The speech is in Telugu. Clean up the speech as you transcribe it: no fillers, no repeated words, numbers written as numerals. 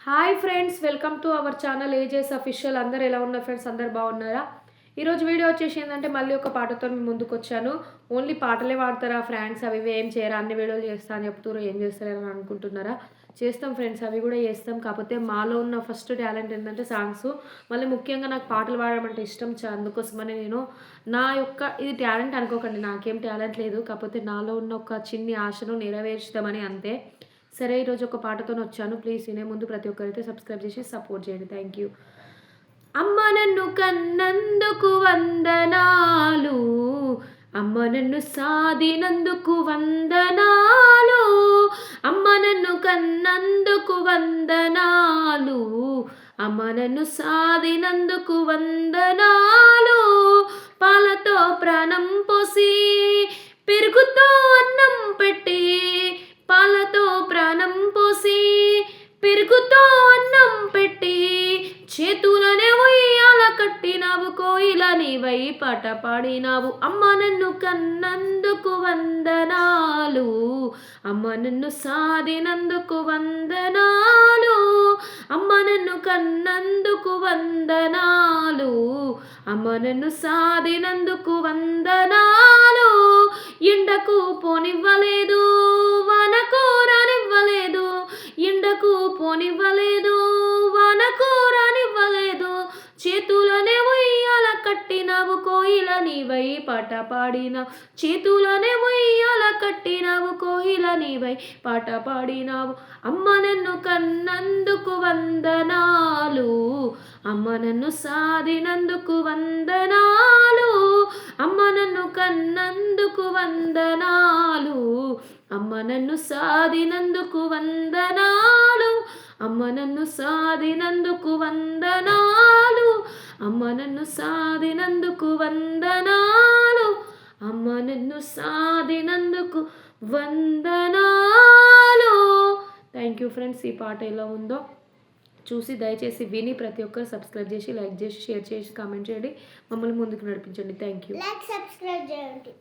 Hi friends, welcome to our channel ages official. అందరు ఎలా ఉన్నారు ఫ్రెండ్స్? అందరు బాగున్నారా? ఈరోజు వీడియో వచ్చేసి ఏంటంటే మళ్ళీ ఒక పాటతో మీ ముందుకు వచ్చాను. ఓన్లీ పాటలే వాడతారా ఫ్రాంక్స్ అవి ఏం చేయరా, అన్ని వీడియోలు చేస్తా అని చెప్తారు, ఏం చేస్తారని అనుకుంటున్నారా? చేస్తాం ఫ్రెండ్స్, అవి కూడా చేస్తాం. కాకపోతే మాలో ఉన్న ఫస్ట్ టాలెంట్ ఏంటంటే సాంగ్స్. మళ్ళీ ముఖ్యంగా నాకు పాటలు పాడడం అంటే ఇష్టం. అందుకోసమని నేను నా యొక్క ఇది టాలెంట్ అనుకోకండి, నాకేం టాలెంట్ లేదు. కాకపోతే నాలో ఉన్న ఒక చిన్ని ఆశను నెరవేర్చుదామని అంతే. సరే, ఈరోజు ఒక పాటతో వచ్చాను. ప్లీజ్ వినే ముందు ప్రతి ఒక్కరైతే సబ్స్క్రైబ్ చేసి సపోర్ట్ చేయండి. Thank you. అమ్మ నన్ను కన్నందుకు వందనాలు, అమ్మ నన్ను సాధినందుకు వందనాలు, అమ్మ నన్ను కన్నందుకు వందనాలు, అమ్మ నన్ను సాధినందుకు వందనాలు. పాలతో ప్రాణం పోసి పెరుగుతో అన్నం పెట్టి, పాలతో ప్రాణం పోసి పెరుగుతో అన్నం పెట్టి, చేతులనే ఉయ్యాల కట్టినావు, కోయిల నీవై పాట పాడినావు. అమ్మ నన్ను కన్నందుకు వందనాలు, అమ్మ నన్ను సాధినందుకు వందనాలు, అమ్మ నన్ను కన్నందుకు వందనాలు, అమ్మ నన్ను సాధినందుకు వందనాలు. ఎండకు పోనివ్వలేదు, వానకు రానివ్వలేదు, ఎండకు పోనివ్వలేదు, వానకు రానివ్వలేదు, చేతులనే ఉయ్యాల కట్టినావు, కోయిల నీవై పాట పాడినావు, చేతులనే ఉయ్యాల కట్టినావు, కోయిల నీవై పాట పాడినావు. అమ్మ నన్ను కన్నందుకు వందనాలు, అమ్మ నన్ను సాధినందుకు వందనాలు, అమ్మ నన్ను కన్నందుకు వందనాలు, అమ్మ నన్ను సాధినందుకు వందనాలు, అమ్మ నన్ను సాధినందుకు వందనాలు, అమ్మ నన్ను సాధినందుకు వందనాలు, అమ్మ నన్ను సాధినందుకు వందనాలు. Thank you friends. ఈ పాట ఎలా ఉందో చూసి దయచేసి విని ప్రతి ఒక్కరు సబ్స్క్రైబ్ చేసి, లైక్ చేసి, షేర్ చేసి, కామెంట్ చేయండి. మమ్మల్ని ముందుకు నడిపించండి. Thank you. సబ్స్క్రైబ్ చేయండి.